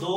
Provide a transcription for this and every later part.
2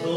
2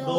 2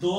2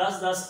10-10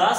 10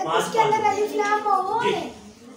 5।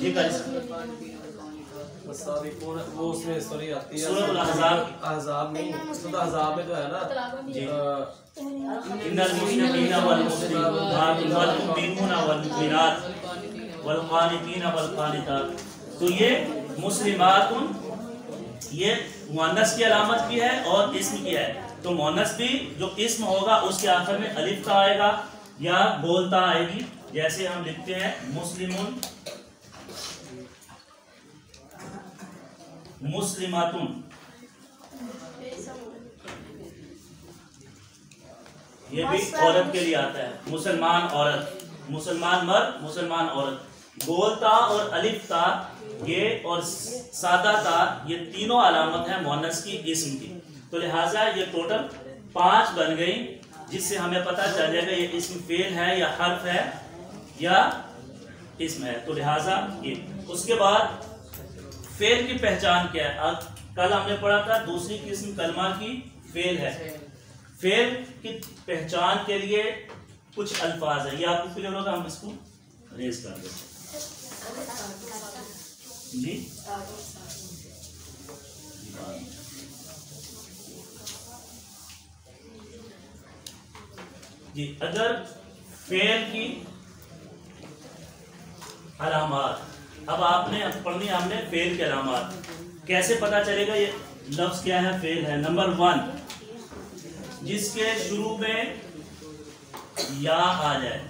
جی کل وہ اس میں سوری آتی ہے سورۃ الاحزاب احزاب میں جو ہے نا جی ان المسلمین والمسلمات والمؤمنون والمؤمنات والقانتین والقانتات، تو یہ مسلمات یہ مؤنث کی علامت بھی ہے اور اسم کی ہے. تو مؤنث بھی جو اسم ہوگا اس کے آخر میں الف تا آئے گا یا گول تا آئے گی. جیسے ہم لکھتے ہیں مسلمون، مسلماتن، یہ بھی عورت کے لیے آتا ہے. مسلمان عورت، مسلمان مرد، مسلمان عورت. گول تا اور الف تا یہ اور سادہ تا یہ تینوں علامت ہیں مؤنث کی اسم کی. تو لہٰذا یہ ٹوٹل 5 بن گئی، جس سے ہمیں پتہ چل جائے گا یہ اسم فعل ہے یا حرف ہے یا اسم ہے. تو لہٰذا یہ اس کے بعد فعل کی پہچان کیا ہے. کل ہم نے پڑھا تھا دوسری قسم کلمہ کی فعل ہے. فعل کی پہچان کے لیے کچھ الفاظ ہیں، یہ آپ کو کلیئر ہوگا. ہم اس کو ریز کر دیں جی. جی اگر فعل کی علامات، اب آپ نے پڑھنی ہم نے فعل کی علامات. کیسے پتا چلے گا یہ لفظ کیا ہے؟ فعل ہے. نمبر 1 جس کے شروع میں یا آ جائے،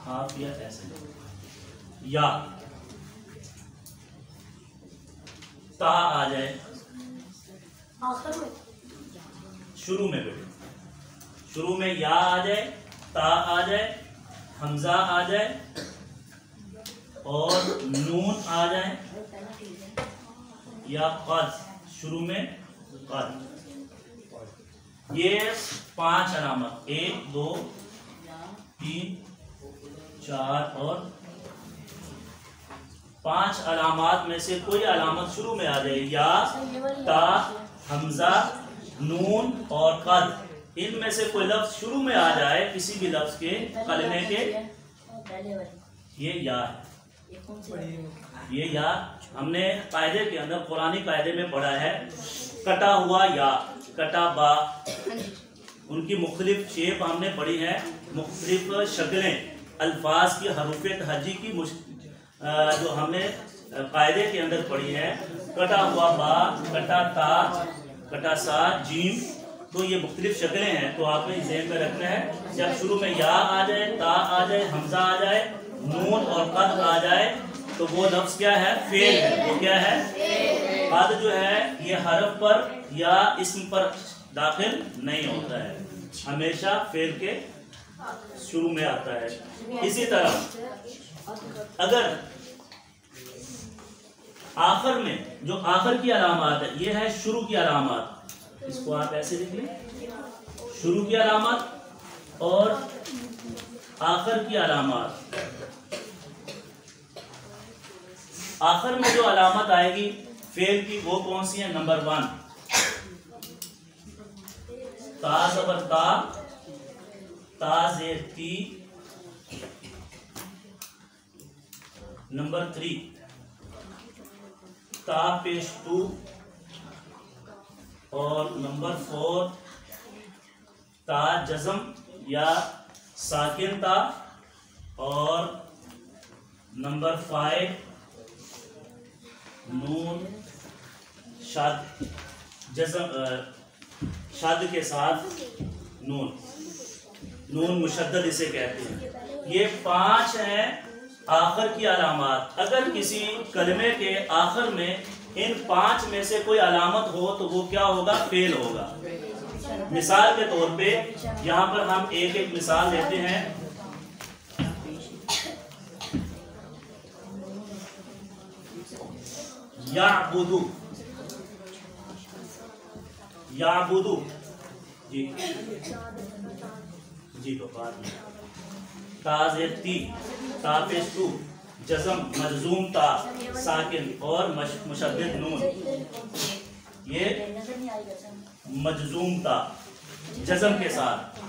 آپ یا ایسے یا تا آ جائے شروع میں، بیٹے شروع میں یا آ جائے، تا آ جائے، حمزہ آ جائے اور نون آ جائے یا قد شروع میں قد. یہ 5 علامت 1 2 3 4 اور 5 علامات میں سے کوئی علامت شروع میں آ جائے، یا تا حمزہ نون اور قد، ان میں سے کوئی لفظ شروع میں آ جائے کسی بھی لفظ کے کلمے کے، یہ یا ہے. یہ یا ہم نے قاعدے کے اندر قرآنی قاعدے میں پڑھا ہے. کٹا ہوا یا، کٹا با، ان کی مختلف شیپ ہم نے پڑھی ہے، مختلف شکلیں الفاظ کی حروف تہجی کی جو ہم نے قاعدے کے اندر پڑھی ہے. کٹا ہوا با، کٹا تا، کٹا سا، جیم، تو یہ مختلف شکلیں ہیں. تو آپ نے ذہن میں رکھنا ہے جب شروع میں یا آ جائے، تا آ جائے، حمزہ آ جائے، نون اور قد آ جائے تو وہ لفظ کیا ہے؟ فعل ہے. وہ کیا ہے؟ قد جو ہے یہ حرف پر یا اسم پر داخل نہیں ہوتا ہے، ہمیشہ فعل کے شروع میں آتا ہے. اسی طرح اگر آخر میں جو آخر کی علامات ہے، یہ ہے شروع کی علامات، اس کو آپ ایسے لکھ لیں، شروع کی علامات اور آخر کی علامات. آخر میں جو علامت آئے گی فعل کی وہ کون سی ہے؟ نمبر 1 تا زبر تا، تا زیر تی. نمبر 3 تا پیش تو، اور نمبر 4 تا جزم یا ساکن تا، اور نمبر 5 نون شاد جزم شاد کے ساتھ نون، نون مشدد اسے کہتے ہیں. یہ 5 ہیں آخر کی علامات. اگر کسی کلمے کے آخر میں ان 5 میں سے کوئی علامت ہو تو وہ کیا ہوگا؟ فعل ہوگا. مثال کے طور پہ یہاں پر ہم ایک ایک مثال لیتے ہیں. یعبدو، یعبدو، جی جی تو بعد میں تا زیر تی، تا پیش تو، جزم مجزوم تا ساکن اور مشدد نون. یہ مجزوم تا جزم کے ساتھ،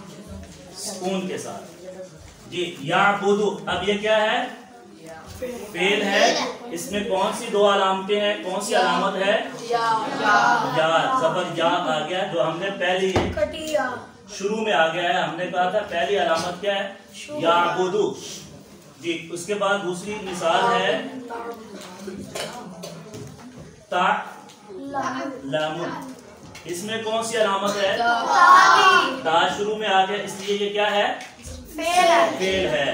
سکون کے ساتھ. جی یعبدو، اب یہ کیا ہے؟ فعل ہے، اس میں کون سی دو علامتیں ہیں، کون سی علامت ہے؟ یا، زبر یا آ گیا جو ہم نے پہلی شروع میں آ گیا ہے، ہم نے کہا تھا پہلی علامت کیا ہے؟ یعبدو جی۔ اس کے بعد دوسری مثال ہے تعلم، اس میں کون سی علامت ہے؟ تا شروع میں آ گیا، اس لیے یہ کیا ہے؟ فعل ہے۔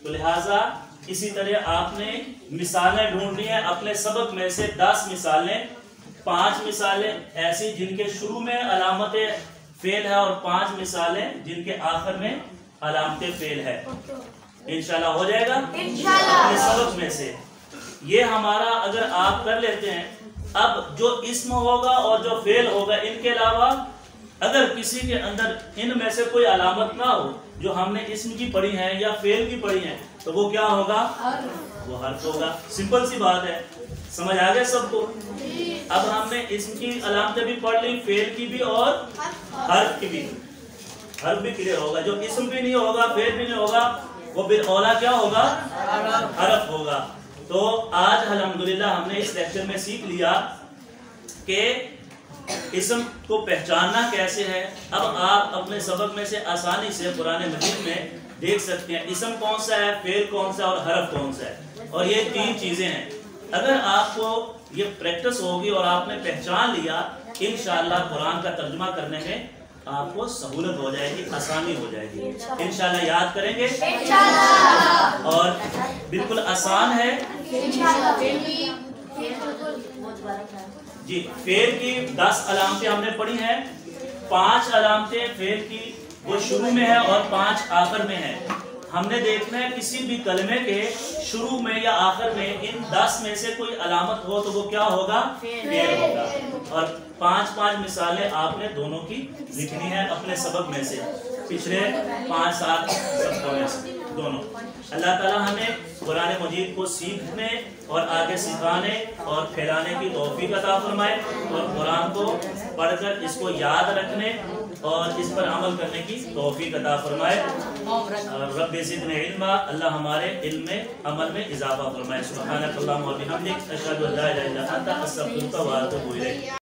تو لہٰذا اسی طرح آپ نے مثالیں ڈھونڈنی ہیں اپنے سبق میں سے 10 مثالیں، 5 مثالیں ایسی جن کے شروع میں علامت فعل ہے اور 5 مثالیں جن کے آخر میں علامت فعل ہے۔ انشاءاللہ ہو جائے گا اپنے سبق میں سے۔ یہ ہمارا اگر آپ کر لیتے ہیں، اب جو اسم ہوگا اور جو فعل ہوگا ان کے علاوہ اگر کسی کے اندر ان میں سے کوئی علامت نہ ہو جو ہم نے اسم کی پڑھی ہے یا فعل کی پڑھی ہے تو وہ کیا ہوگا؟ وہ حرف ہوگا۔ سمپل سی بات ہے، سمجھ آ گیا سب کو؟ اب ہم نے اسم کی علامتیں بھی پڑھ لی، فعل کی بھی اور حرف کی بھی۔ حرف بھی کلیئر ہوگا، جو اسم بھی نہیں ہوگا فعل بھی نہیں ہوگا وہ بالاولیٰ کیا ہوگا؟ حرف ہوگا۔ تو آج الحمدللہ ہم نے اس لیکچر میں سیکھ لیا کہ اسم کو پہچاننا کیسے ہے۔ اب آپ اپنے سبق میں سے آسانی سے قرآن مجید میں دیکھ سکتے ہیں اسم کون سا ہے، فعل کون سا ہے اور حرف کون سا ہے، اور یہ 3 چیزیں ہیں۔ اگر آپ کو یہ پریکٹس ہوگی اور آپ نے پہچان لیا، انشاءاللہ قرآن کا ترجمہ کرنے میں آپ کو سہولت ہو جائے گی، آسانی ہو جائے گی۔ انشاءاللہ یاد کریں گے اور بالکل آسان ہے جی۔ فعل کی 10 علامتیں ہم نے پڑھی ہیں، 5 علامتیں فعل کی وہ شروع میں ہے اور 5 آخر میں ہے۔ ہم نے دیکھنا ہے کسی بھی کلمے کے شروع میں یا آخر میں ان 10 میں سے کوئی علامت ہو تو وہ کیا ہوگا؟ فعل ہوگا۔ اور 5 مثالیں آپ نے دونوں کی لکھنی ہے اپنے سبق میں سے، پچھلے 5-7 سبقوں میں سے دونوں۔ اللہ تعالیٰ ہمیں قرآن مجید کو سیکھنے اور آگے سکھانے اور پھیلانے کی توفیق عطا فرمائے، اور قرآن کو پڑھ کر اس کو یاد رکھنے اور اس پر عمل کرنے کی توفیق عطا فرمائے۔ رب زدنا علما، اللہ ہمارے علم میں عمل میں اضافہ فرمائے۔ سبحانک اللہم و بحمدک، اشہد ان لا الہ الا انت، استغفرک و اتوب الیک۔